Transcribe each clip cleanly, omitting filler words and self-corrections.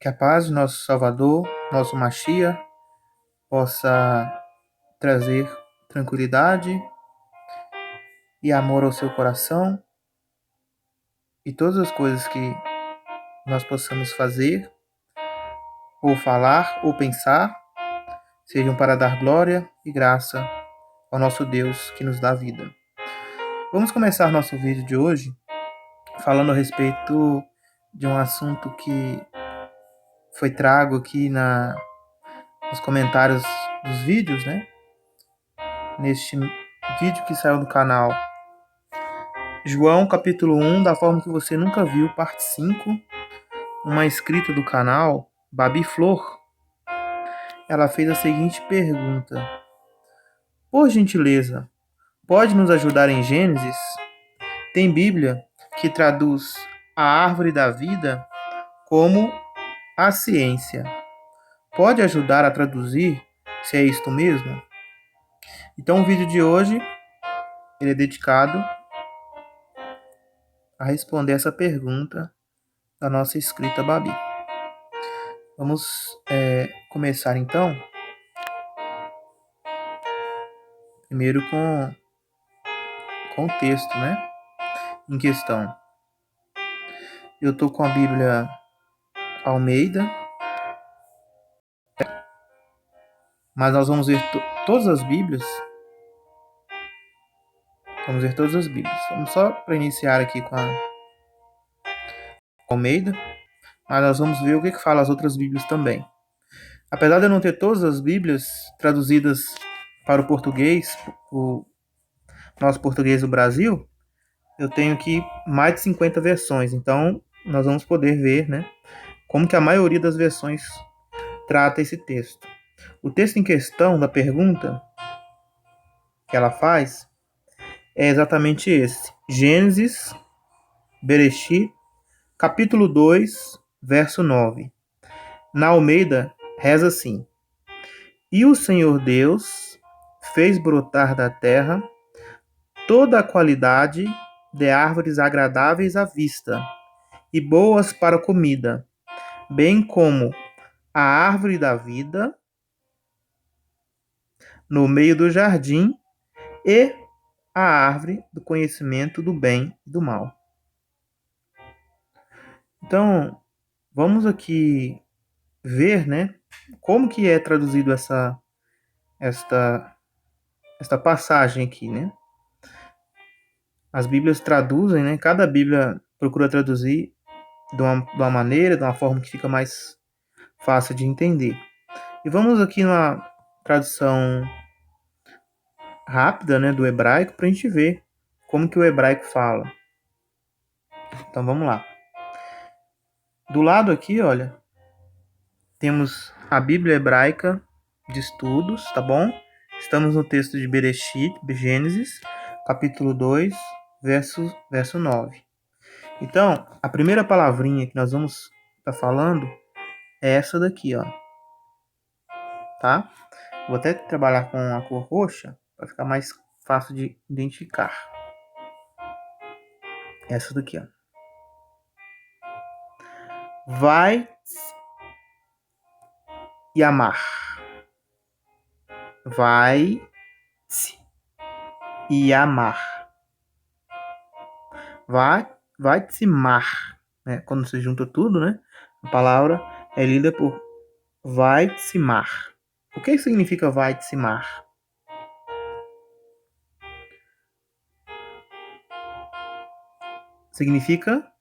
Que a paz de nosso Salvador, nosso Mashiach, possa trazer tranquilidade e amor ao seu coração, e todas as coisas que nós possamos fazer, ou falar, ou pensar, sejam para dar glória e graça ao nosso Deus que nos dá vida. Vamos começar nosso vídeo de hoje falando a respeito de um assunto que foi trago aqui nos comentários dos vídeos, né? Neste vídeo que saiu do canal João capítulo 1, da forma que você nunca viu, parte 5. Uma inscrita do canal, Babi Flor, ela fez a seguinte pergunta: por gentileza, pode nos ajudar em Gênesis? Tem Bíblia que traduz a árvore da vida como a ciência. Pode ajudar a traduzir se é isto mesmo? Então o vídeo de hoje ele é dedicado a responder essa pergunta da nossa inscrita Babi. Vamos começar então, primeiro com o texto, né, em questão. Eu estou com a Bíblia Almeida, mas nós vamos ver todas as Bíblias. Vamos ver todas as Bíblias. Vamos só para iniciar aqui com a Almeida, mas nós vamos ver o que fala as outras Bíblias também. Apesar de eu não ter todas as Bíblias traduzidas para o português, o nosso português do Brasil, eu tenho aqui mais de 50 versões, então nós vamos poder ver, né, como que a maioria das versões trata esse texto. O texto em questão da pergunta que ela faz é exatamente esse. Gênesis, Bereshit, capítulo 2, verso 9. Na Almeida, reza assim: E o Senhor Deus fez brotar da terra toda a qualidade de árvores agradáveis à vista e boas para comida, bem como a árvore da vida no meio do jardim e a árvore do conhecimento do bem e do mal. Então, vamos aqui ver, né, como que é traduzido esta passagem aqui, né? As Bíblias traduzem, né? Cada Bíblia procura traduzir de uma maneira, de uma forma que fica mais fácil de entender. E vamos aqui numa tradução rápida, né, do hebraico, para a gente ver como que o hebraico fala. Então vamos lá. Do lado aqui, olha, temos a Bíblia hebraica de estudos, tá bom? Estamos no texto de Bereshit, Gênesis, capítulo 2, verso 9. Então, a primeira palavrinha que nós vamos estar falando é essa daqui, ó. Tá? Vou até trabalhar com a cor roxa para ficar mais fácil de identificar. Essa daqui, ó. Vai e amar. Vai e amar. Vai se mar, né? Quando se junta tudo, né? A palavra é lida por vai se mar. O que significa vai se mar? Significa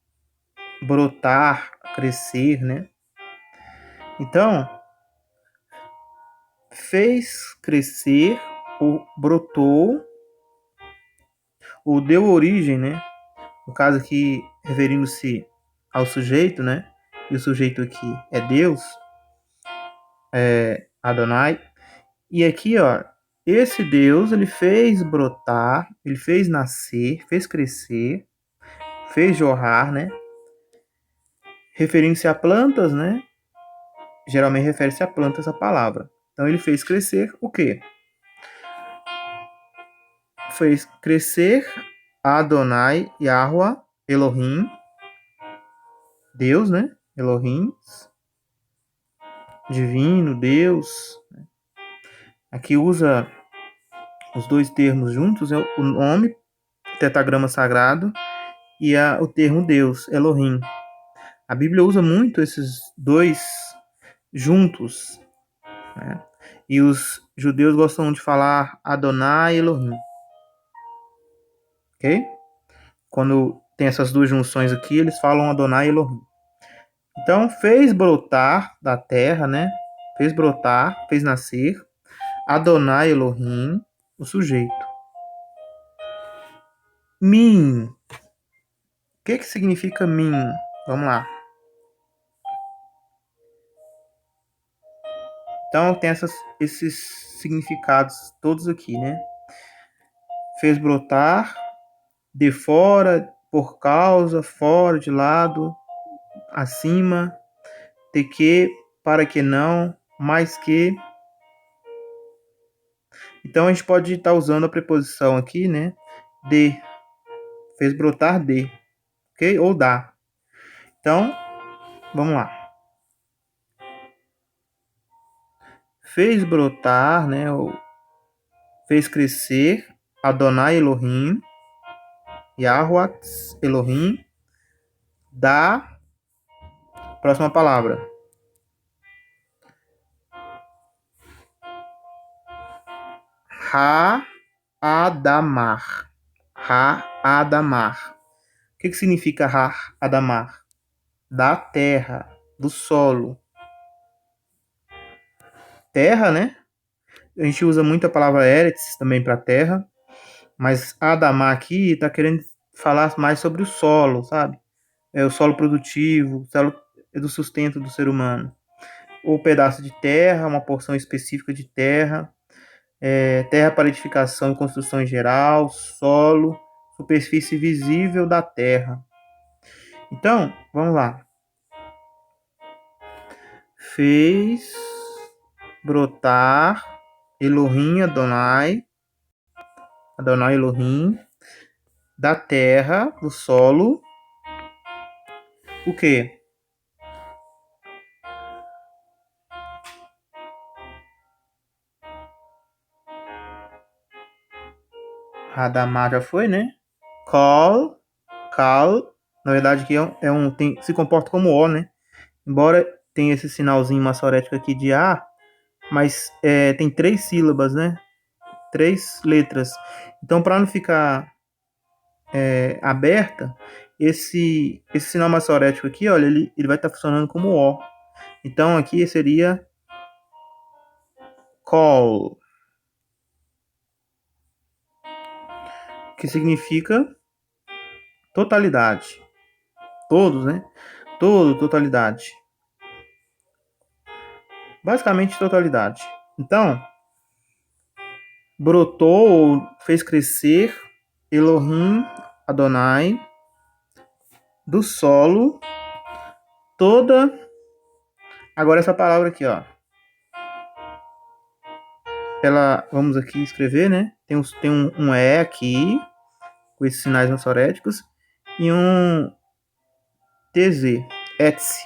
brotar, crescer, né? Então, fez crescer, ou brotou, ou deu origem, né? No caso aqui, referindo-se ao sujeito, né? E o sujeito aqui é Deus, é Adonai. E aqui, ó, esse Deus, ele fez brotar, ele fez nascer, fez crescer, fez jorrar, né? Referindo-se a plantas, né? Geralmente refere-se a plantas a palavra. Então ele fez crescer o quê? Fez crescer Adonai, Yahweh, Elohim, Deus, né? Elohim, divino, Deus. Aqui usa os dois termos juntos, é o nome, tetragrama sagrado, e o termo Deus, Elohim. A Bíblia usa muito esses dois juntos, né? E os judeus gostam de falar Adonai Elohim. Ok? Quando tem essas duas junções aqui, eles falam Adonai Elohim. Então, fez brotar da terra, né? Fez brotar, fez nascer. Adonai Elohim, o sujeito. Min. O que significa min? Vamos lá. Então, tem esses significados todos aqui, né? Fez brotar, de fora, por causa, fora, de lado, acima, de que, para que não, mais que. Então, a gente pode estar usando a preposição aqui, né? De. Fez brotar de. Ok? Ou da. Então, vamos lá. Fez brotar, né? Ou fez crescer. Adonai Elohim. Yahuwah Elohim. Da. Próxima palavra. Ha-Adamar. Ha-Adamar. O que significa Ha-Adamar? Da terra, do solo. Terra, né? A gente usa muito a palavra Eretz também para terra, mas Adamar aqui está querendo falar mais sobre o solo, sabe? É o solo produtivo, o solo do sustento do ser humano. Ou pedaço de terra, uma porção específica de terra, terra para edificação e construção em geral, solo, superfície visível da terra. Então, vamos lá. Fez brotar Elohim Adonai, Adonai Elohim, da terra, do solo, o quê? Radamar já foi, né? Kal, na verdade aqui se comporta como O, né? Embora tenha esse sinalzinho maçorético aqui de A, mas tem 3 sílabas, né? 3 letras. Então, para não ficar aberta, esse sinal maçorético aqui, olha, ele vai estar funcionando como O. Então, aqui seria Kol, que significa totalidade. Todos, né? Todo, totalidade. Basicamente, totalidade. Então, brotou ou fez crescer Elohim Adonai do solo toda. Agora essa palavra aqui, ó. Vamos aqui escrever, né? Tem um E aqui com esses sinais maçoréticos e um TZ, Etsy.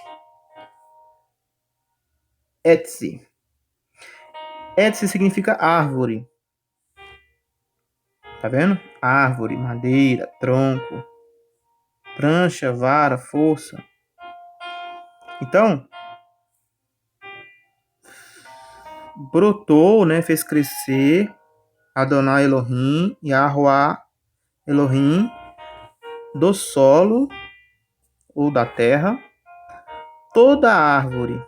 Etsy. Etsy significa árvore. Tá vendo? Árvore, madeira, tronco, prancha, vara, força. Então, brotou, né? Fez crescer Adonai Elohim, Yahuwah Elohim, do solo ou da terra, toda árvore.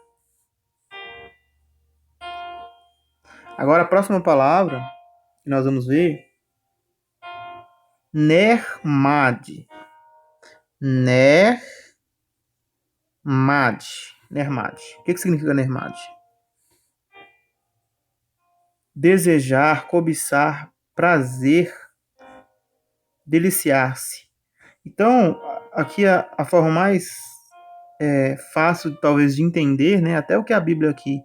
Agora a próxima palavra que nós vamos ver, Nermad. Nermad. Nermad. O que significa Nermad? Desejar, cobiçar, prazer, deliciar-se. Então, aqui a forma mais fácil, talvez, de entender, né? Até o que a Bíblia aqui,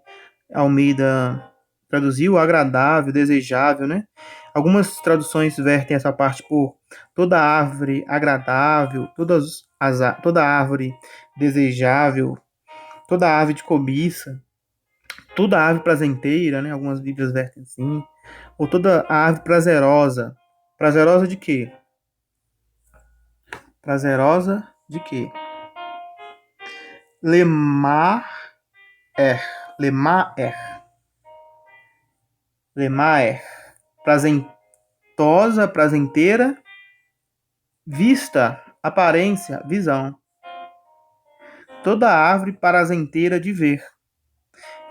Almeida, traduziu, agradável, desejável, né? Algumas traduções vertem essa parte por toda árvore agradável, toda árvore desejável, toda árvore de cobiça. toda árvore prazenteira, né? Algumas Bíblias vertem assim. Ou toda a árvore prazerosa. Prazerosa de quê? Prazerosa de quê? Lemar er. Lemar er. Lemar er. Prazentosa, prazenteira. Vista, aparência, visão. Toda árvore prazenteira de ver.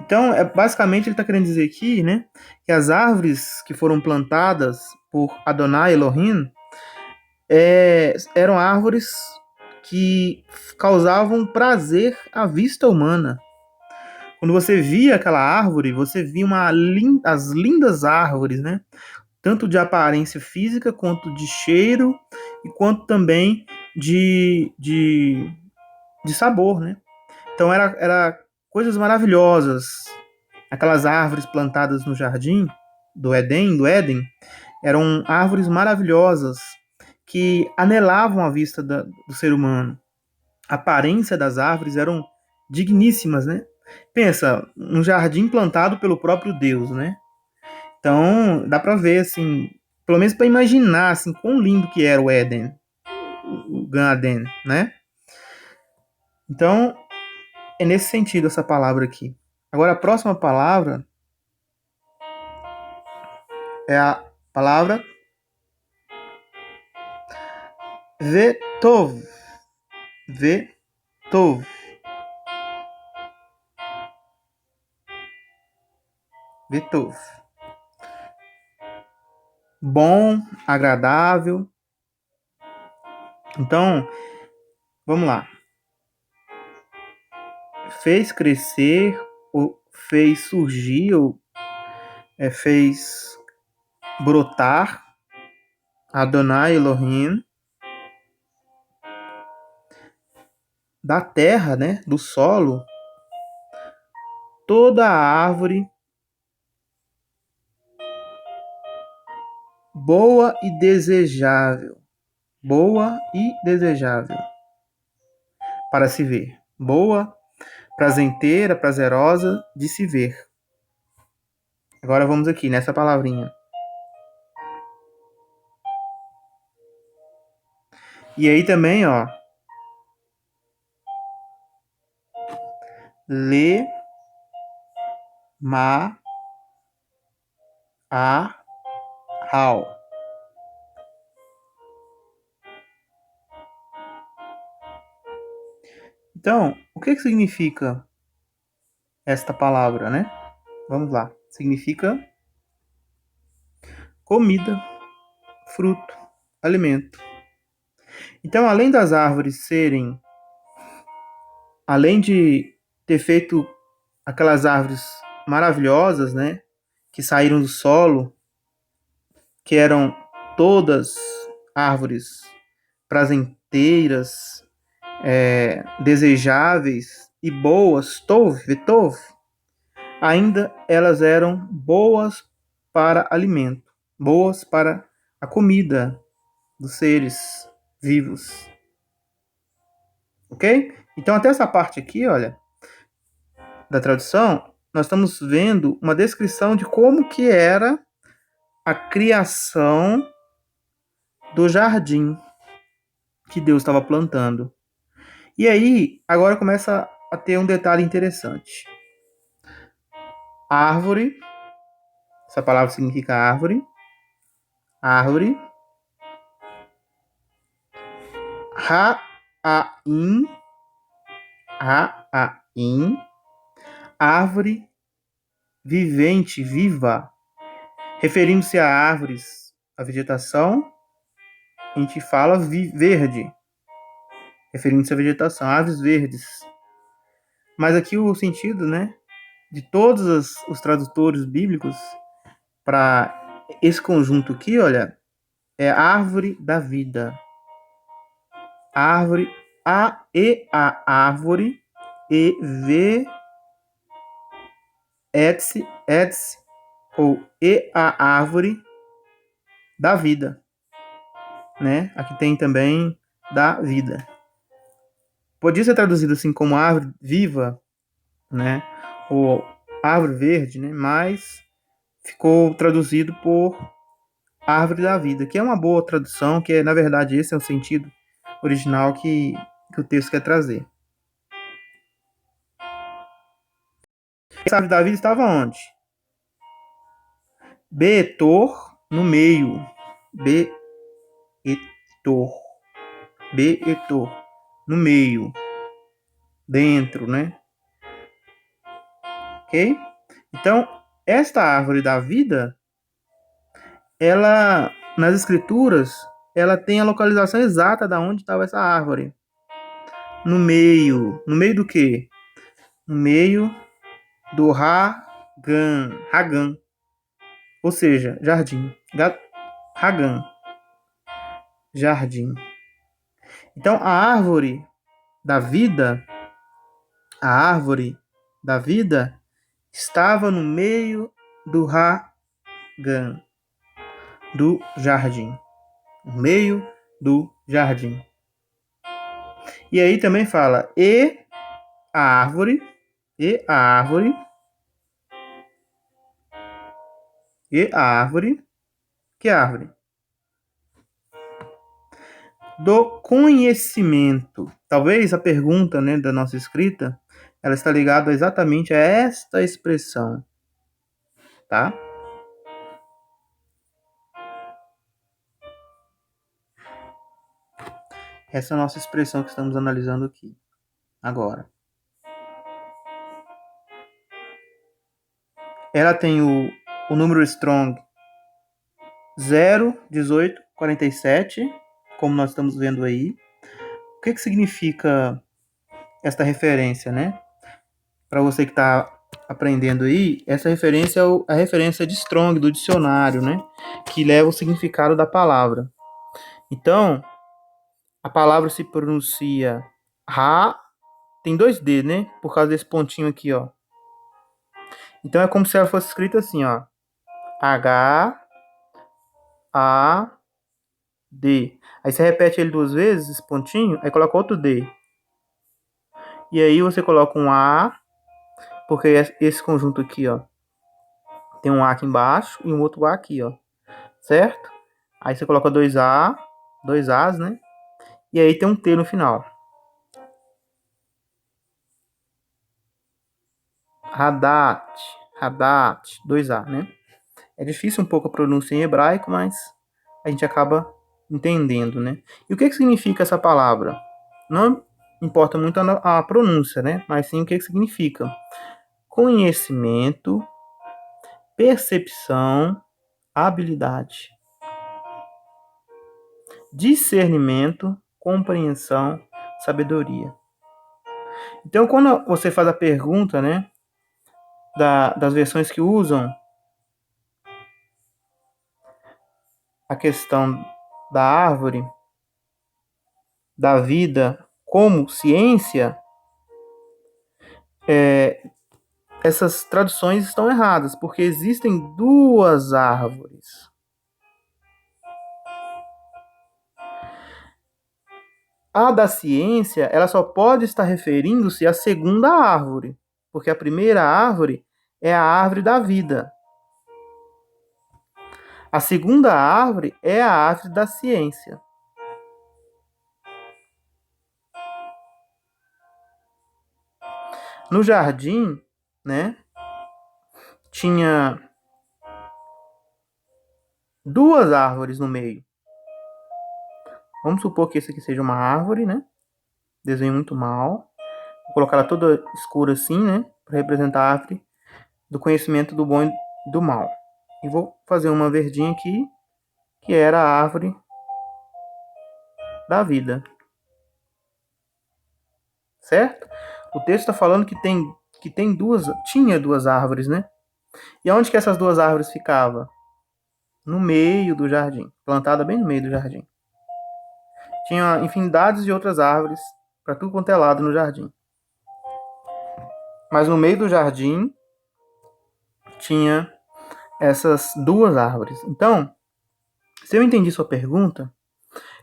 Então, basicamente, ele está querendo dizer aqui, né, que as árvores que foram plantadas por Adonai Elohim eram árvores que causavam prazer à vista humana. Quando você via aquela árvore, você via as lindas árvores, né? Tanto de aparência física, quanto de cheiro, e quanto também de sabor, né? Então era coisas maravilhosas. Aquelas árvores plantadas no jardim do Éden, eram árvores maravilhosas que anelavam a vista do ser humano. A aparência das árvores eram digníssimas, né? Pensa, um jardim plantado pelo próprio Deus, né? Então, dá para ver, assim, pelo menos para imaginar, assim, quão lindo que era o Éden, o Gan Eden, né? Então, é nesse sentido essa palavra aqui. Agora, a próxima palavra é a palavra Vetov. Vetov. Vetov. Bom, agradável. Então, vamos lá. Fez crescer, ou fez surgir, ou fez brotar Adonai Elohim da terra, né, do solo, toda a árvore boa e desejável. Boa e desejável para se ver. Boa, prazenteira, prazerosa de se ver. Agora vamos aqui nessa palavrinha. E aí também, ó, le, ma, a, hal. Então, o que significa esta palavra, né? Vamos lá. Significa comida, fruto, alimento. Então, além das árvores serem, além de ter feito aquelas árvores maravilhosas, né, que saíram do solo, que eram todas árvores prazenteiras, desejáveis e boas, vetov, ainda elas eram boas para alimento, boas para a comida dos seres vivos. Ok? Então, até essa parte aqui, olha, da tradução, nós estamos vendo uma descrição de como que era a criação do jardim que Deus estava plantando. E aí, agora começa a ter um detalhe interessante. Árvore, essa palavra significa árvore. Árvore. Ra'aim. Ra'aim. Árvore vivente, viva. Referindo-se a árvores, a vegetação, a gente fala verde. Referindo-se à vegetação, árvores verdes. Mas aqui o sentido, né, de todos os tradutores bíblicos para esse conjunto aqui, olha, é árvore da vida. Árvore, a árvore, e v, etc, ou e a árvore da vida, né? Aqui tem também da vida. Podia ser traduzido assim como árvore viva, né? Ou árvore verde, né? Mas ficou traduzido por árvore da vida, que é uma boa tradução, que na verdade esse é o sentido original que o texto quer trazer. Essa árvore da vida estava onde? Beetor no meio. Beetor. Beetor. No meio. Dentro, né? Ok? Então, esta árvore da vida, ela, nas escrituras, ela tem a localização exata de onde estava essa árvore. No meio. No meio do quê? No meio do Hagan. Ou seja, jardim. Hagan. Jardim. Então, a árvore da vida estava no meio do Hagan, do jardim. No meio do jardim. E aí também fala, a árvore, que árvore? Do conhecimento. Talvez a pergunta, né, da nossa escrita, ela está ligada exatamente a esta expressão, tá? Essa é a nossa expressão que estamos analisando aqui, agora. Ela tem o número strong 01847, como nós estamos vendo aí. O que significa esta referência, né? Para você que está aprendendo aí, essa referência é a referência de strong, do dicionário, né? Que leva o significado da palavra. Então, a palavra se pronuncia Ra, tem 2 D, né? Por causa desse pontinho aqui, ó. Então é como se ela fosse escrita assim, ó. H, A, D. Aí você repete ele 2 vezes, esse pontinho, aí coloca outro D. E aí você coloca um A, porque esse conjunto aqui, ó, tem um A aqui embaixo e um outro A aqui, ó. Certo? Aí você coloca 2 As, né? E aí tem um T no final. Hadat, 2 A, né? É difícil um pouco a pronúncia em hebraico, mas a gente acaba entendendo, né? E o que significa essa palavra? Não importa muito a pronúncia, né? Mas sim o que significa. Conhecimento, percepção, habilidade. Discernimento, compreensão, sabedoria. Então, quando você faz a pergunta, né, das versões que usam a questão da árvore, da vida como ciência, essas traduções estão erradas, porque existem 2 árvores. A da ciência, ela só pode estar referindo-se à segunda árvore, porque a primeira árvore é a árvore da vida. A segunda árvore é a árvore da ciência. No jardim, né, tinha 2 árvores no meio. Vamos supor que esse aqui seja uma árvore, né? Desenho muito mal. Vou colocar ela toda escura assim, né? Para representar a árvore do conhecimento do bom e do mal. E vou fazer uma verdinha aqui, que era a árvore da vida. Certo? O texto está falando que tinha 2 árvores, né? E onde que essas 2 árvores ficavam? No meio do jardim, plantada bem no meio do jardim. Tinha infinidades de outras árvores para tudo quanto é lado no jardim. Mas no meio do jardim tinha essas 2 árvores. Então, se eu entendi sua pergunta,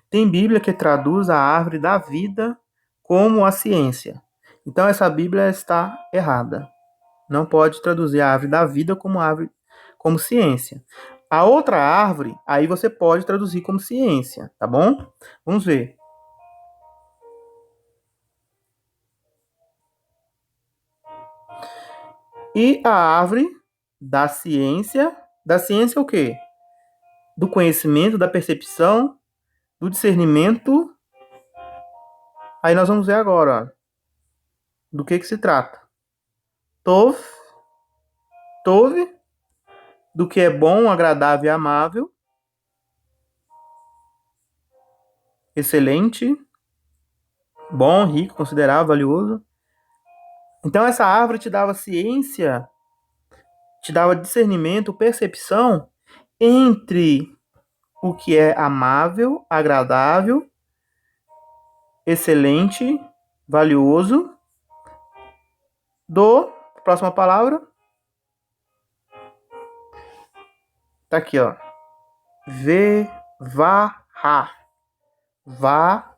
tem Bíblia que traduz a árvore da vida como a ciência. Então essa Bíblia está errada, Não pode traduzir a árvore da vida como árvore, como ciência. A outra árvore, aí você pode traduzir como ciência, tá bom? Vamos ver. E a árvore da ciência o quê? Do conhecimento, da percepção, do discernimento. Aí nós vamos ver agora, ó, do que se trata. Tov, do que é bom, agradável e amável. Excelente, bom, rico, considerável, valioso. Então essa árvore te dava ciência, te dava discernimento, percepção entre o que é amável, agradável, excelente, valioso. Próxima palavra. Tá aqui, ó. Ve-va-ha. Va-ha.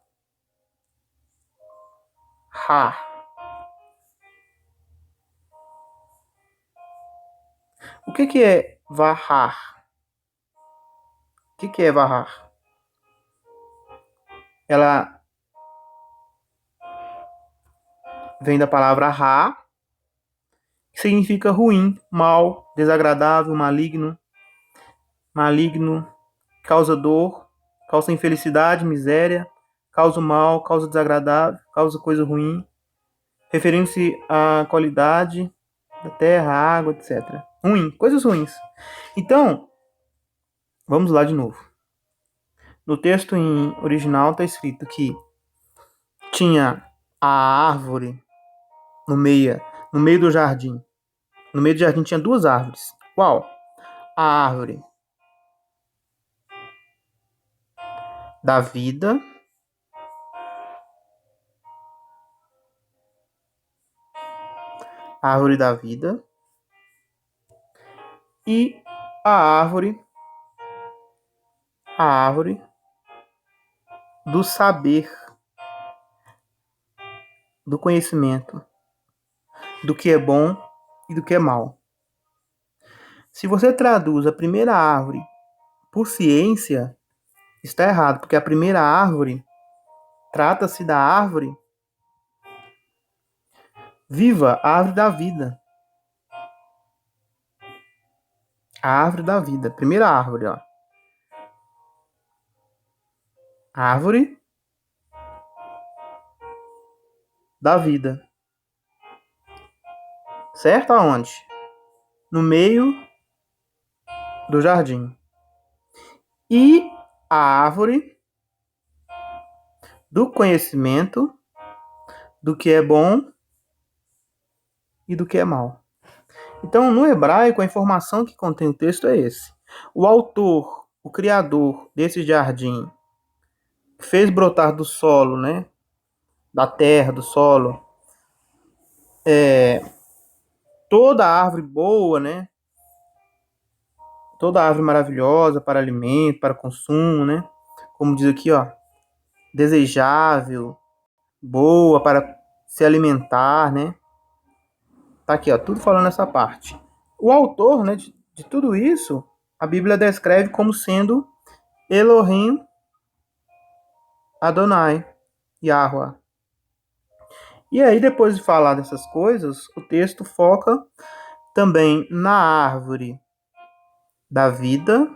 O que é varrar? O que é varrar? Ela vem da palavra ra, que significa ruim, mal, desagradável, maligno, causa dor, causa infelicidade, miséria, causa mal, causa desagradável, causa coisa ruim, referindo-se à qualidade da terra, água, etc. Ruim, coisas ruins. Então, vamos lá de novo. No texto em original está escrito que tinha a árvore no meio do jardim. No meio do jardim tinha duas árvores. Qual? A árvore da vida, e a árvore do saber, do conhecimento, do que é bom e do que é mal. Se você traduz a primeira árvore por ciência, está errado, porque a primeira árvore trata-se da árvore viva, a árvore da vida. A árvore da vida, primeira árvore, ó. Árvore da vida. Certo? Aonde? No meio do jardim. E a árvore do conhecimento do que é bom e do que é mal. Então, no hebraico, a informação que contém o texto é esse. O autor, o criador desse jardim, fez brotar do solo, né? Da terra, do solo, toda árvore boa, né? Toda árvore maravilhosa para alimento, para consumo, né? Como diz aqui, ó, desejável, boa para se alimentar, né? Tá aqui, ó, tudo falando essa parte. O autor, né, de tudo isso, a Bíblia descreve como sendo Elohim Adonai, Yahweh. E aí, depois de falar dessas coisas, o texto foca também na árvore da vida.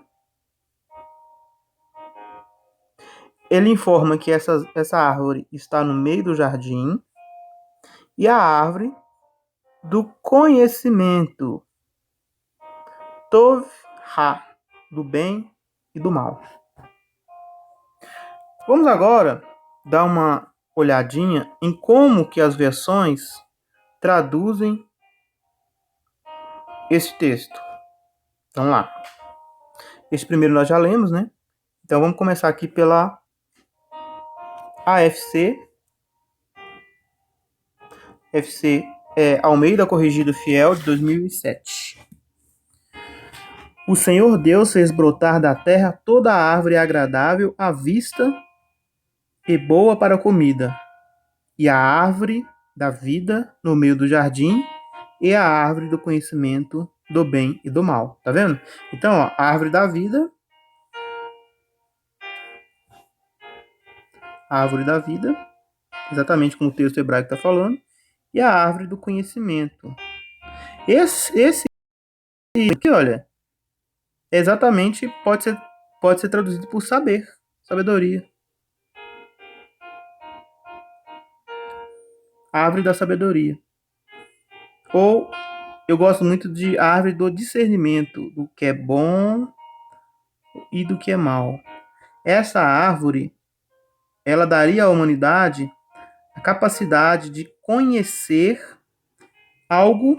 Ele informa que essa árvore está no meio do jardim. E a árvore do conhecimento. Tov Ha, do bem e do mal. Vamos agora dar uma olhadinha em como que as versões traduzem esse texto. Vamos lá. Esse primeiro nós já lemos, né? Então vamos começar aqui pela AFC. FC é Almeida Corrigido Fiel, de 2007. O Senhor Deus fez brotar da terra toda a árvore agradável à vista e boa para a comida, e a árvore da vida no meio do jardim, e a árvore do conhecimento do bem e do mal. Tá vendo? Então, ó, a árvore da vida, a árvore da vida, exatamente como o texto hebraico está falando, e a árvore do conhecimento. Esse aqui, olha, exatamente pode ser traduzido por saber, sabedoria. Árvore da sabedoria. Ou eu gosto muito de árvore do discernimento, do que é bom e do que é mal. Essa árvore, ela daria à humanidade a capacidade de conhecer algo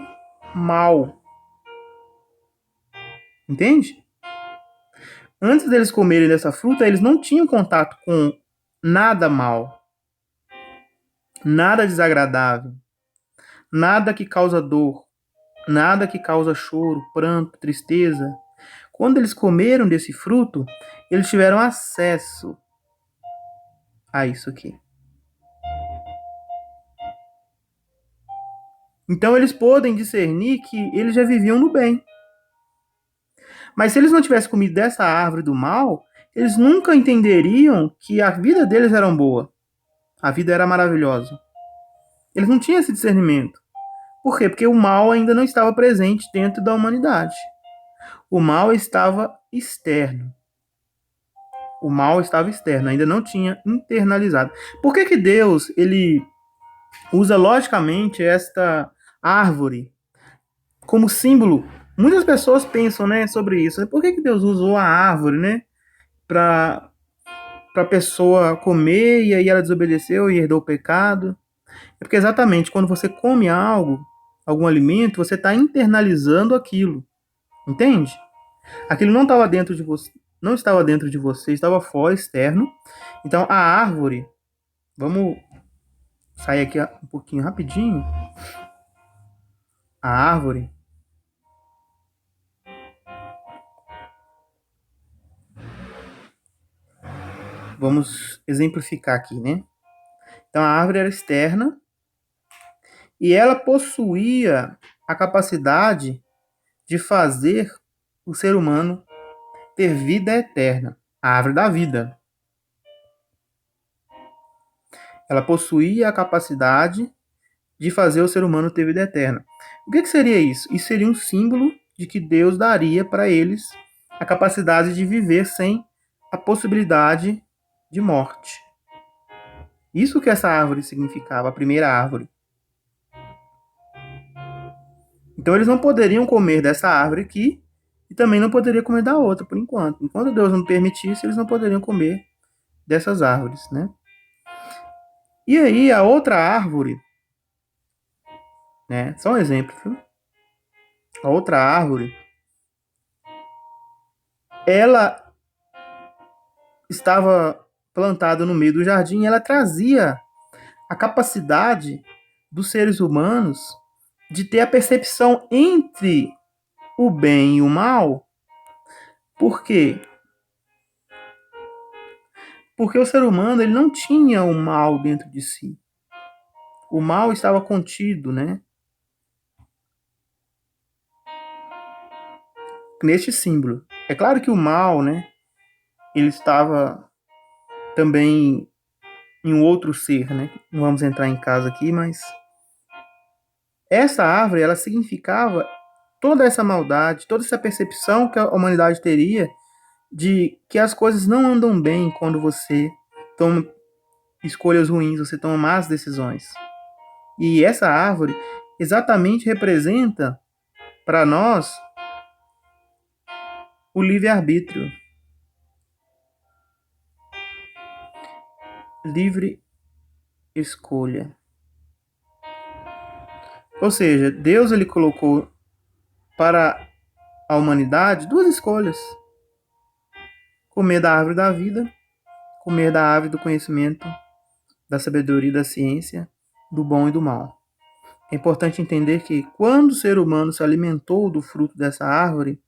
mal. Entende? Antes deles comerem dessa fruta, eles não tinham contato com nada mal, nada desagradável, nada que causa dor, nada que causa choro, pranto, tristeza. Quando eles comeram desse fruto, eles tiveram acesso a isso aqui. Então eles podem discernir que eles já viviam no bem. Mas se eles não tivessem comido dessa árvore do mal, eles nunca entenderiam que a vida deles era boa. A vida era maravilhosa. Eles não tinham esse discernimento. Por quê? Porque o mal ainda não estava presente dentro da humanidade. O mal estava externo. O mal estava externo, ainda não tinha internalizado. Por que Deus ele usa logicamente esta árvore como símbolo? Muitas pessoas pensam, né, sobre isso. Por que Deus usou a árvore, né, para a pessoa comer e aí ela desobedeceu e herdou o pecado? É porque exatamente quando você come algo, algum alimento, você está internalizando aquilo, entende? Aquilo não estava dentro de você, não estava dentro de você, estava fora, externo. Então a árvore, vamos sair aqui um pouquinho rapidinho. A árvore, vamos exemplificar aqui, né? Então a árvore era externa e ela possuía a capacidade de fazer o ser humano ter vida eterna. A árvore da vida. Ela possuía a capacidade de fazer o ser humano ter vida eterna. O que seria isso? Isso seria um símbolo de que Deus daria para eles a capacidade de viver sem a possibilidade de morte. Isso que essa árvore significava, a primeira árvore. Então eles não poderiam comer dessa árvore aqui e também não poderiam comer da outra por enquanto. Enquanto Deus não permitisse, eles não poderiam comer dessas árvores, né? E aí a outra árvore, né? Só um exemplo, viu? A outra árvore, ela estava plantada no meio do jardim, e ela trazia a capacidade dos seres humanos de ter a percepção entre o bem e o mal. Por quê? Porque o ser humano ele não tinha o mal dentro de si. O mal estava contido, né? Neste símbolo. É claro que o mal, né? Ele estava também em um outro ser, né? Não vamos entrar em casa aqui, mas essa árvore, ela significava toda essa maldade, toda essa percepção que a humanidade teria de que as coisas não andam bem quando você toma escolhas ruins, você toma más decisões. E essa árvore exatamente representa para nós o livre-arbítrio. Livre escolha. Ou seja, Deus ele colocou para a humanidade duas escolhas: comer da árvore da vida, comer da árvore do conhecimento, da sabedoria e da ciência, do bom e do mal. É importante entender que quando o ser humano se alimentou do fruto dessa árvore,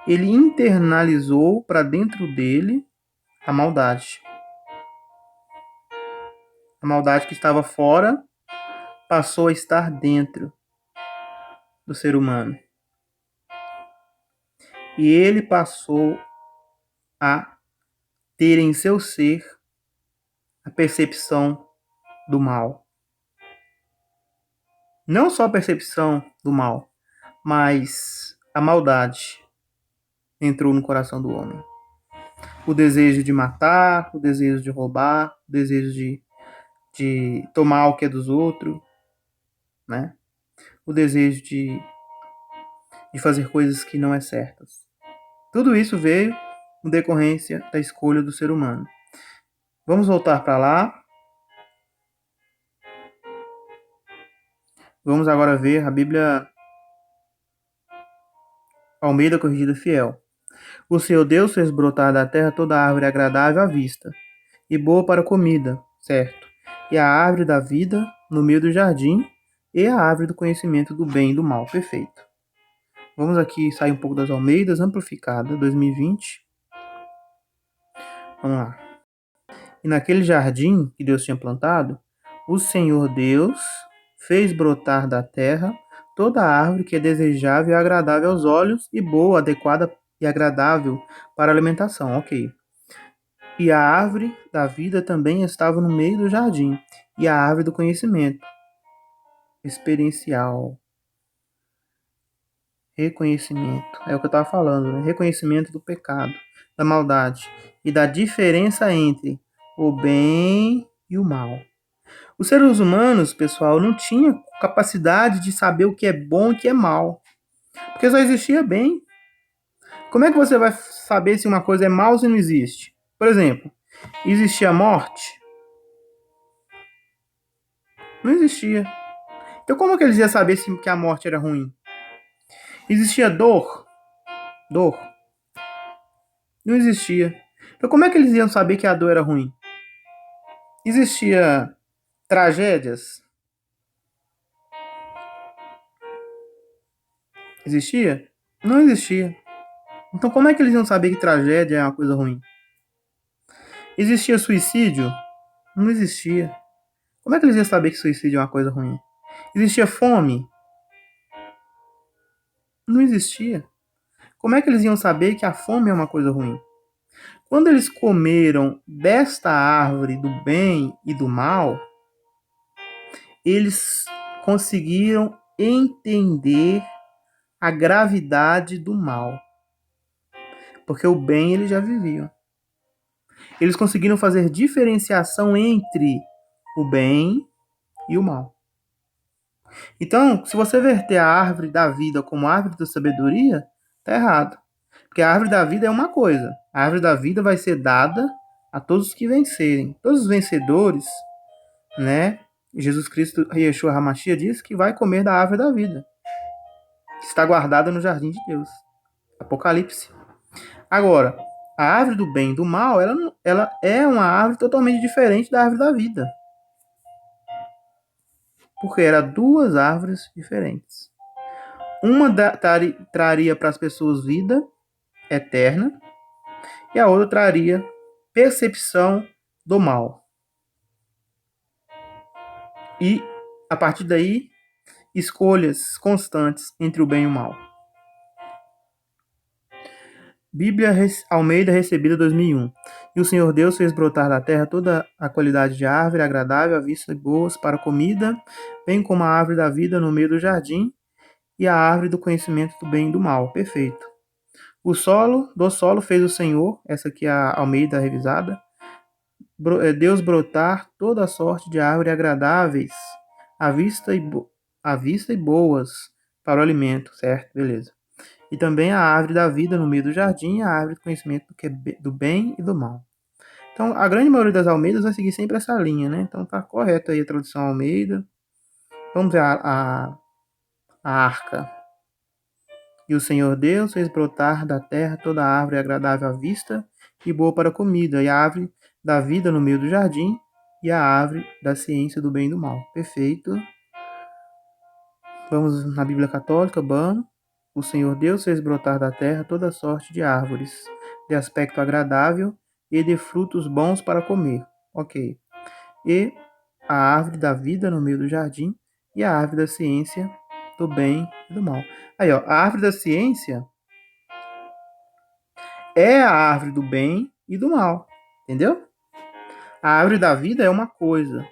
ele internalizou para dentro dele a maldade. A maldade que estava fora passou a estar dentro. do ser humano. E ele passou a ter em seu ser a percepção do mal. Não só a percepção do mal, mas a maldade entrou no coração do homem. O desejo de matar, o desejo de roubar, o desejo de tomar o que é dos outros, né? O desejo de fazer coisas que não é certas. Tudo isso veio em decorrência da escolha do ser humano. Vamos voltar para lá. Vamos agora ver a Bíblia Almeida Corrigida Fiel. O Senhor Deus fez brotar da terra toda árvore agradável à vista e boa para comida, certo? E a árvore da vida no meio do jardim e a árvore do conhecimento do bem e do mal, perfeito. Vamos aqui sair um pouco das Almeidas, amplificada, 2020. Vamos lá. E naquele jardim que Deus tinha plantado, o Senhor Deus fez brotar da terra toda árvore que é desejável e agradável aos olhos e boa, adequada e agradável para a alimentação, ok. E a árvore da vida também estava no meio do jardim, e a árvore do conhecimento experiencial. Reconhecimento, é o que eu estava falando, né? Reconhecimento do pecado, da maldade e da diferença entre o bem e o mal. Os seres humanos, pessoal, não tinham capacidade de saber o que é bom e o que é mal, porque só existia bem. Como é que você vai saber se uma coisa é mal se não existe? Por exemplo, existia morte? Não existia. Então como é que eles iam saber se que a morte era ruim? Existia dor? Dor? Não existia. Então como é que eles iam saber que a dor era ruim? Existia tragédias? Existia? Não existia. Então como é que eles iam saber que tragédia é uma coisa ruim? Existia suicídio? Não existia. Como é que eles iam saber que suicídio é uma coisa ruim? Existia fome? Não existia. Como é que eles iam saber que a fome é uma coisa ruim? Quando eles comeram desta árvore do bem e do mal, eles conseguiram entender a gravidade do mal. Porque o bem eles já viviam. Eles conseguiram fazer diferenciação entre o bem e o mal. Então, se você verter a árvore da vida como árvore da sabedoria, tá errado. Porque a árvore da vida é uma coisa. A árvore da vida vai ser dada a todos os que vencerem. Todos os vencedores, né? Jesus Cristo, Yeshua HaMashiach, diz que vai comer da árvore da vida, que está guardada no jardim de Deus. Apocalipse. Agora, a árvore do bem e do mal, ela é uma árvore totalmente diferente da árvore da vida. Porque eram duas árvores diferentes. Uma traria para as pessoas vida eterna e a outra traria percepção do mal. E, a partir daí, escolhas constantes entre o bem e o mal. Bíblia Almeida Recebida 2001. E o Senhor Deus fez brotar da terra toda a qualidade de árvore agradável à vista e boas para comida, bem como a árvore da vida no meio do jardim e a árvore do conhecimento do bem e do mal. Perfeito. Do solo fez o Senhor, essa aqui é a Almeida revisada, Deus brotar toda a sorte de árvores agradáveis à vista e boas para o alimento, certo? Beleza. E também a árvore da vida no meio do jardim e a árvore do conhecimento do bem e do mal. Então, a grande maioria das Almeidas vai seguir sempre essa linha, né? Então, tá correto aí a tradução Almeida. Vamos ver a arca. E o Senhor Deus fez brotar da terra toda a árvore agradável à vista e boa para a comida, e a árvore da vida no meio do jardim, e a árvore da ciência do bem e do mal. Perfeito. Vamos na Bíblia Católica, BAN. O Senhor Deus fez brotar da terra toda sorte de árvores, de aspecto agradável e de frutos bons para comer. Ok. E a árvore da vida no meio do jardim, e a árvore da ciência do bem e do mal. Aí, ó, a árvore da ciência é a árvore do bem e do mal, entendeu? A árvore da vida é uma coisa.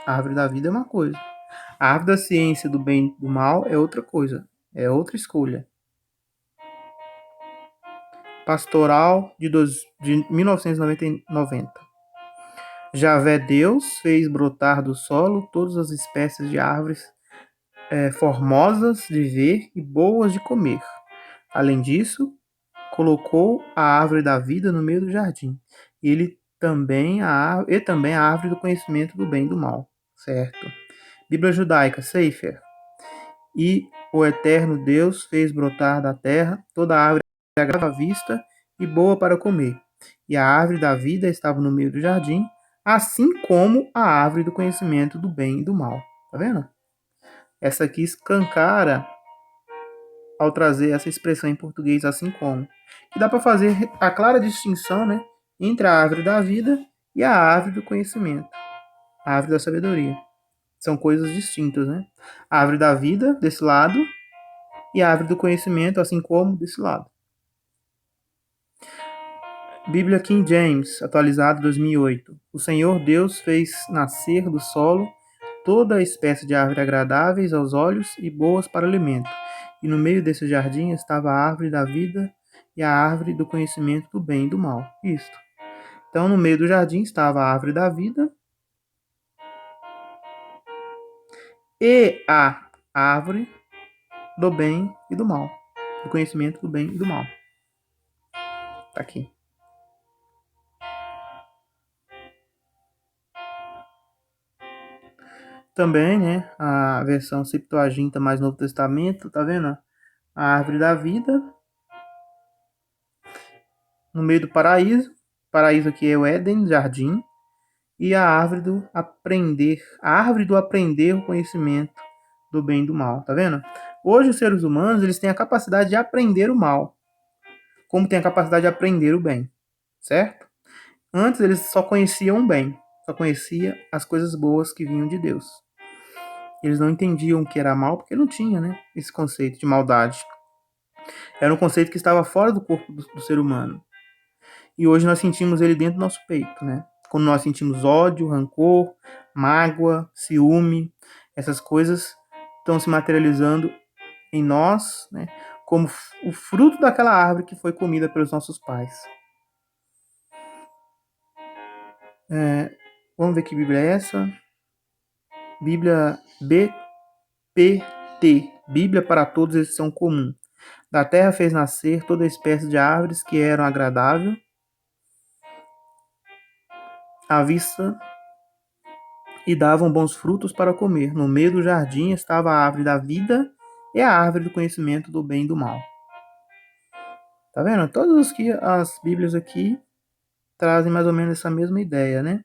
A árvore da vida é uma coisa. A árvore da ciência do bem e do mal é outra coisa. É outra escolha. Pastoral de 1990. Javé Deus fez brotar do solo todas as espécies de árvores formosas de ver e boas de comer. Além disso, colocou a árvore da vida no meio do jardim. E também a árvore do conhecimento do bem e do mal. Certo? Bíblia judaica, Sefer. E o eterno Deus fez brotar da terra toda a árvore agradável à vista e boa para comer. E a árvore da vida estava no meio do jardim, assim como a árvore do conhecimento do bem e do mal. Tá vendo? Essa aqui escancara ao trazer essa expressão em português, assim como. E dá para fazer a clara distinção, né, entre a árvore da vida e a árvore do conhecimento, a árvore da sabedoria. São coisas distintas, né? A árvore da vida, desse lado, e a árvore do conhecimento, assim como desse lado. Bíblia King James, atualizado 2008. O Senhor Deus fez nascer do solo toda a espécie de árvore agradáveis aos olhos e boas para alimento. E no meio desse jardim estava a árvore da vida e a árvore do conhecimento do bem e do mal. Isto. Então, no meio do jardim estava a árvore da vida e a árvore do bem e do mal. Do conhecimento do bem e do mal. Tá aqui. Também, né, a versão Septuaginta mais Novo Testamento, tá vendo? A árvore da vida no meio do paraíso. Paraíso aqui é o Éden, jardim. E a árvore do aprender o conhecimento do bem e do mal, tá vendo? Hoje os seres humanos, eles têm a capacidade de aprender o mal, como tem a capacidade de aprender o bem, certo? Antes eles só conheciam o bem, só conheciam as coisas boas que vinham de Deus. Eles não entendiam o que era mal, porque não tinha, né, esse conceito de maldade. Era um conceito que estava fora do corpo do ser humano. E hoje nós sentimos ele dentro do nosso peito, né? Quando nós sentimos ódio, rancor, mágoa, ciúme, essas coisas estão se materializando em nós, né? Como o fruto daquela árvore que foi comida pelos nossos pais. Vamos ver que Bíblia é essa? Bíblia BPT. Bíblia para todos esses são comum. Da terra fez nascer toda espécie de árvores que eram agradáveis à vista e davam bons frutos para comer. No meio do jardim estava a árvore da vida e a árvore do conhecimento do bem e do mal. Tá vendo? Todas as Bíblias aqui trazem mais ou menos essa mesma ideia, né?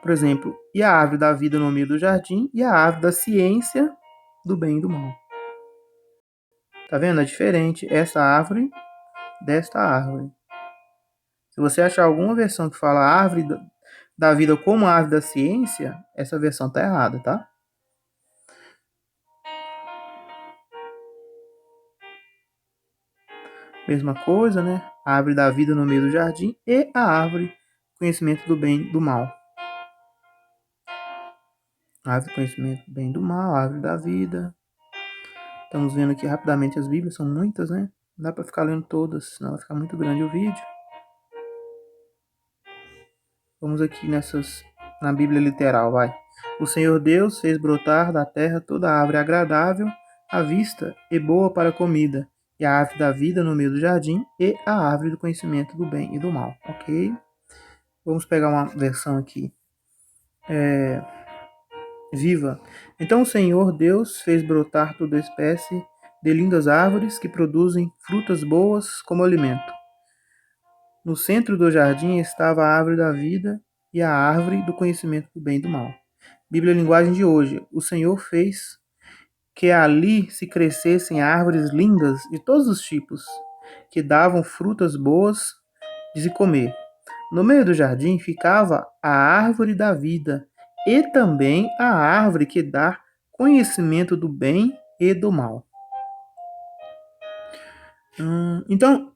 Por exemplo, e a árvore da vida no meio do jardim e a árvore da ciência do bem e do mal. Tá vendo? É diferente essa árvore desta árvore. Se você achar alguma versão que fala árvore da vida como árvore da ciência, essa versão tá errada, tá? Mesma coisa, né? A árvore da vida no meio do jardim e a árvore conhecimento do bem e do mal. A árvore conhecimento do bem e do mal, a árvore da vida. Estamos vendo aqui rapidamente as Bíblias, são muitas, né? Não dá para ficar lendo todas, senão vai ficar muito grande o vídeo. Vamos aqui na Bíblia literal, vai. O Senhor Deus fez brotar da terra toda árvore agradável à vista e boa para a comida, e a árvore da vida no meio do jardim, e a árvore do conhecimento do bem e do mal. Ok? Vamos pegar uma versão aqui. Viva. Então o Senhor Deus fez brotar toda espécie de lindas árvores que produzem frutas boas como alimento. No centro do jardim estava a árvore da vida e a árvore do conhecimento do bem e do mal. Bíblia Linguagem de hoje. O Senhor fez que ali se crescessem árvores lindas de todos os tipos, que davam frutas boas de se comer. No meio do jardim ficava a árvore da vida e também a árvore que dá conhecimento do bem e do mal. Então,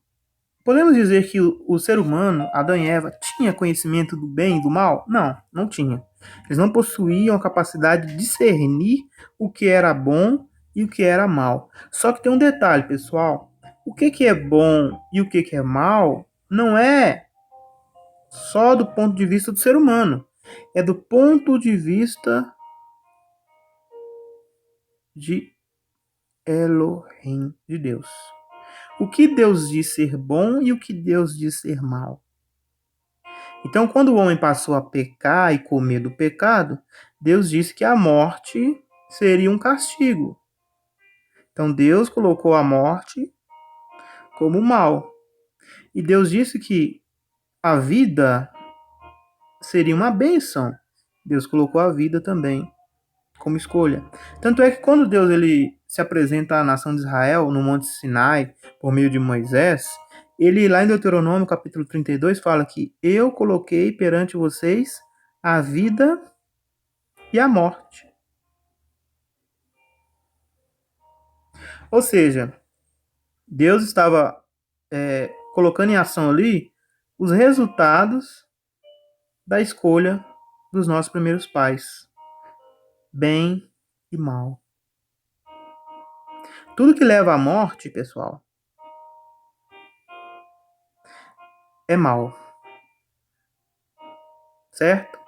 podemos dizer que o ser humano, Adão e Eva, tinha conhecimento do bem e do mal? Não, não tinha. Eles não possuíam a capacidade de discernir o que era bom e o que era mal. Só que tem um detalhe, pessoal. O que é bom e o que é mal não é só do ponto de vista do ser humano. É do ponto de vista de Elohim, de Deus. O que Deus diz ser bom e o que Deus diz ser mal. Então, quando o homem passou a pecar e comer do pecado, Deus disse que a morte seria um castigo. Então, Deus colocou a morte como mal. E Deus disse que a vida seria uma bênção. Deus colocou a vida também como escolha. Tanto é que quando Deus ele se apresenta à nação de Israel no Monte Sinai, por meio de Moisés, ele lá em Deuteronômio capítulo 32 fala que eu coloquei perante vocês a vida e a morte. Ou seja, Deus estava colocando em ação ali os resultados da escolha dos nossos primeiros pais, bem e mal. Tudo que leva à morte, pessoal, é mal, certo?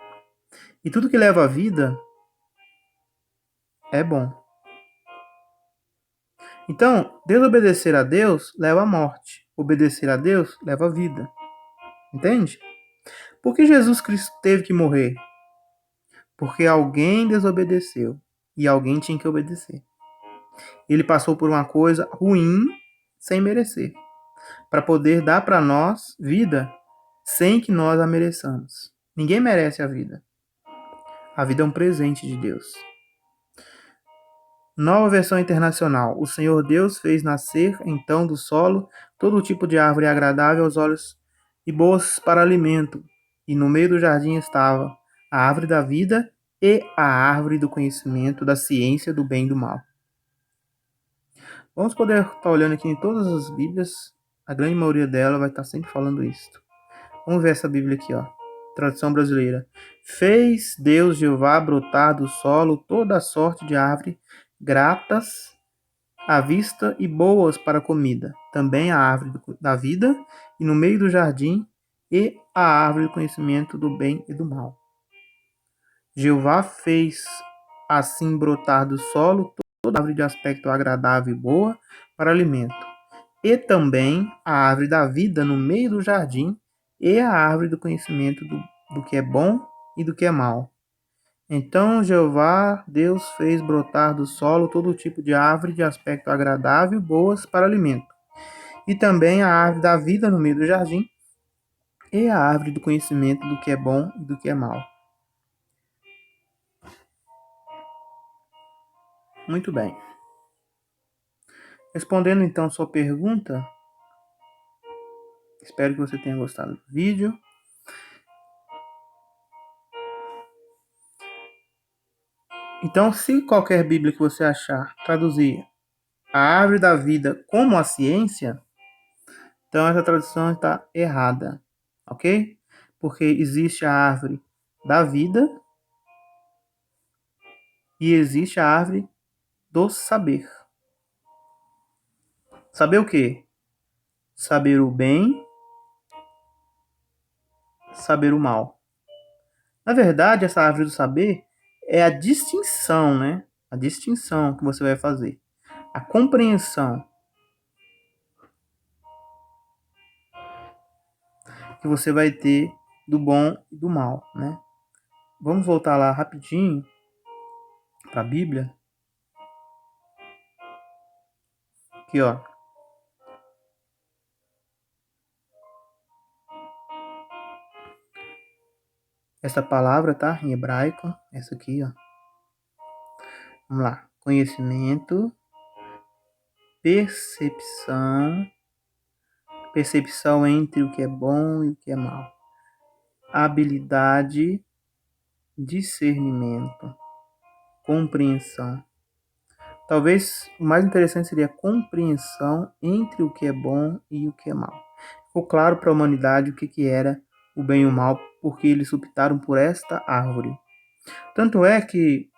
E tudo que leva à vida é bom. Então, desobedecer a Deus leva à morte. Obedecer a Deus leva à vida. Entende? Por que Jesus Cristo teve que morrer? Porque alguém desobedeceu e alguém tinha que obedecer. Ele passou por uma coisa ruim sem merecer, para poder dar para nós vida sem que nós a mereçamos. Ninguém merece a vida. A vida é um presente de Deus. Nova versão internacional. O Senhor Deus fez nascer então do solo todo tipo de árvore agradável aos olhos e boas para alimento. E no meio do jardim estava a árvore da vida e a árvore do conhecimento da ciência do bem e do mal. Vamos poder estar olhando aqui em todas as Bíblias. A grande maioria dela vai estar sempre falando isso. Vamos ver essa Bíblia aqui, ó. Tradução brasileira. Fez Deus Jeová brotar do solo toda a sorte de árvore gratas à vista e boas para a comida. Também a árvore da vida e no meio do jardim e a árvore do conhecimento do bem e do mal. Jeová fez assim brotar do solo toda árvore de aspecto agradável e boa para alimento. E também a árvore da vida no meio do jardim e a árvore do conhecimento do que é bom e do que é mal. Então Jeová Deus fez brotar do solo todo tipo de árvore de aspecto agradável, boas para alimento. E também a árvore da vida no meio do jardim e a árvore do conhecimento do que é bom e do que é mal. Muito bem. Respondendo então sua pergunta, espero que você tenha gostado do vídeo. Então, se qualquer Bíblia que você achar traduzir a árvore da vida como a ciência, então essa tradução está errada, ok? Porque existe a árvore da vida e existe a árvore do saber. Saber o quê? Saber o bem, saber o mal. Na verdade, essa árvore do saber é a distinção, né? A distinção que você vai fazer. A compreensão que você vai ter do bom e do mal, né? Vamos voltar lá rapidinho para a Bíblia. Aqui, ó. Essa palavra, tá? Em hebraico. Essa aqui, ó. Vamos lá. Conhecimento, percepção, percepção entre o que é bom e o que é mal. Habilidade, discernimento. compreensão. Talvez o mais interessante seria a compreensão entre o que é bom e o que é mal. Ficou claro para a humanidade o que era o bem e o mal, porque eles optaram por esta árvore. Tanto é que,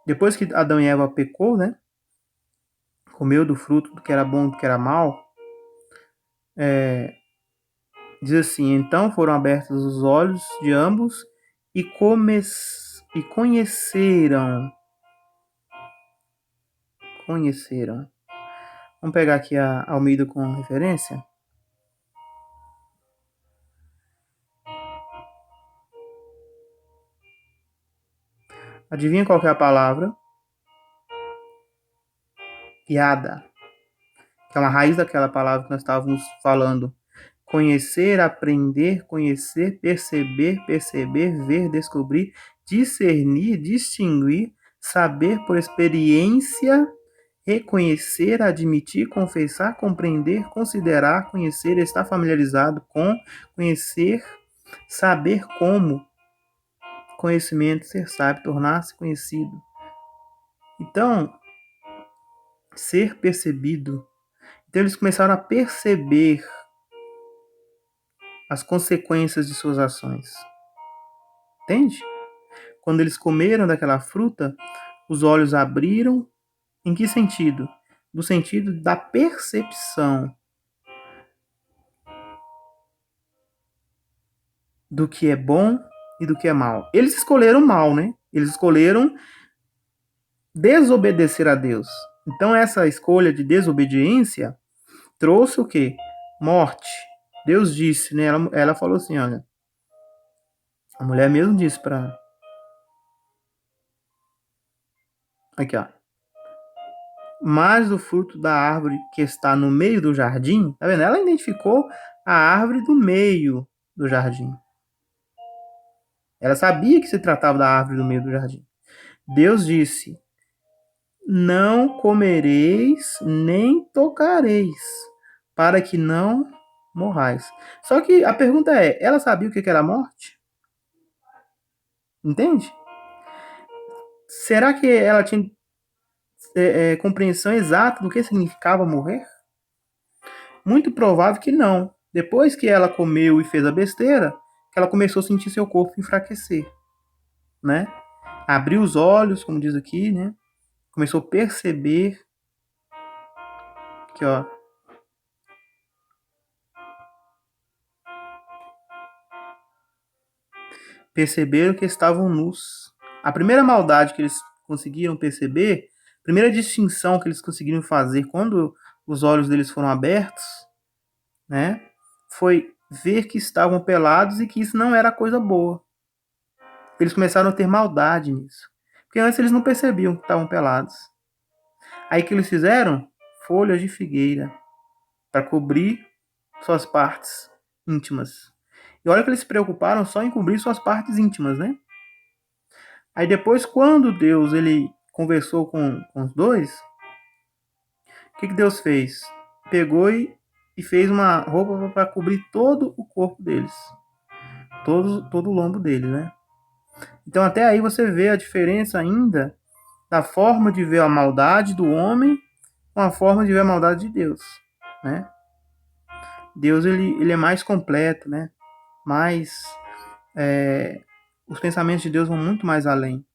depois que Adão e Eva pecou, né, comeu do fruto do que era bom e do que era mal, diz assim, então foram abertos os olhos de ambos e conheceram. Vamos pegar aqui a Almeida com referência. Adivinha qual que é a palavra? Yada, que é uma raiz daquela palavra que nós estávamos falando. Conhecer, aprender, conhecer, perceber, ver, descobrir, discernir, distinguir, saber por experiência, reconhecer, admitir, confessar, compreender, considerar, conhecer, estar familiarizado com, conhecer, saber como, conhecimento, ser sábio, tornar-se conhecido. Então, ser percebido. Então eles começaram a perceber as consequências de suas ações. Entende? Quando eles comeram daquela fruta, os olhos abriram. Em que sentido? No sentido da percepção do que é bom e do que é mal. Eles escolheram mal, né? Eles escolheram desobedecer a Deus. Então essa escolha de desobediência trouxe o quê? Morte. Deus disse, né? Ela falou assim, olha, a mulher mesmo disse para... Aqui, ó. Mas do fruto da árvore que está no meio do jardim, tá vendo? Ela identificou a árvore do meio do jardim. Ela sabia que se tratava da árvore do meio do jardim. Deus disse, não comereis nem tocareis, para que não morrais. Só que a pergunta é, ela sabia o que era a morte? Entende? Será que ela tinha compreensão exata do que significava morrer? Muito provável que não. Depois que ela comeu e fez a besteira, ela começou a sentir seu corpo enfraquecer, né? Abriu os olhos, como diz aqui, né? Começou a perceber que, ó, perceberam que estavam nus. A primeira maldade que eles conseguiram perceber, a primeira distinção que eles conseguiram fazer quando os olhos deles foram abertos, né, foi ver que estavam pelados e que isso não era coisa boa. Eles começaram a ter maldade nisso. Porque antes eles não percebiam que estavam pelados. Aí que eles fizeram? Folhas de figueira para cobrir suas partes íntimas. E olha que eles se preocuparam só em cobrir suas partes íntimas, né? Aí depois, quando Deus ele conversou com os dois, o que Deus fez? Pegou e fez uma roupa para cobrir todo o corpo deles. Todo o lombo deles, né? Então até aí você vê a diferença ainda da forma de ver a maldade do homem com a forma de ver a maldade de Deus, né? Deus ele é mais completo, né? Mais os pensamentos de Deus vão muito mais além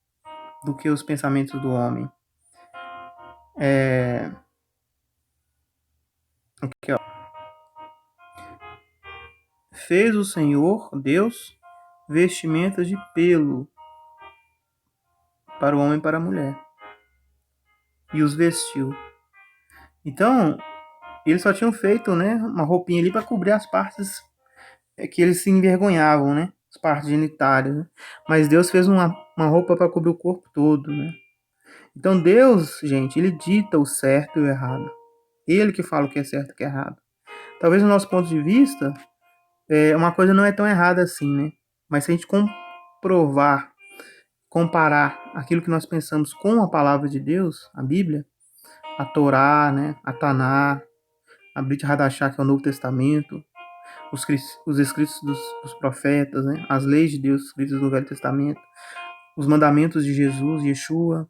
do que os pensamentos do homem. Aqui, ó. Fez o Senhor Deus vestimentas de pelo para o homem e para a mulher e os vestiu. Então eles só tinham feito, né, uma roupinha ali para cobrir as partes que eles se envergonhavam, né? As partes genitárias, né? Mas Deus fez uma roupa para cobrir o corpo todo, né? Então Deus, gente, ele dita o certo e o errado. Ele que fala o que é certo e o que é errado. Talvez do nosso ponto de vista, uma coisa não é tão errada assim, né? Mas se a gente comprovar, comparar aquilo que nós pensamos com a palavra de Deus, a Bíblia, a Torá, né? A Taná, a Brit Hadashah, que é o Novo Testamento, os escritos dos profetas, né? As leis de Deus escritas no Velho Testamento. os mandamentos de Jesus, Yeshua.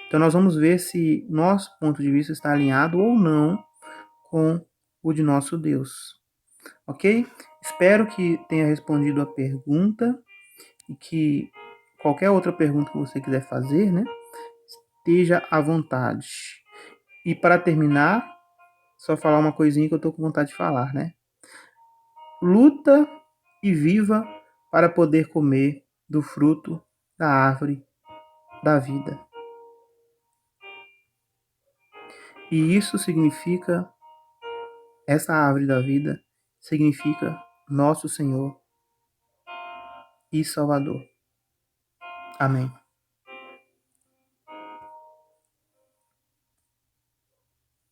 Então nós vamos ver se nosso ponto de vista está alinhado ou não com o de nosso Deus. Ok? Espero que tenha respondido a pergunta e que qualquer outra pergunta que você quiser fazer, né, esteja à vontade. E para terminar, só falar uma coisinha que eu tô com vontade de falar, né? Luta e viva para poder comer do fruto da árvore da vida. E isso significa, essa árvore da vida significa nosso Senhor e Salvador. Amém.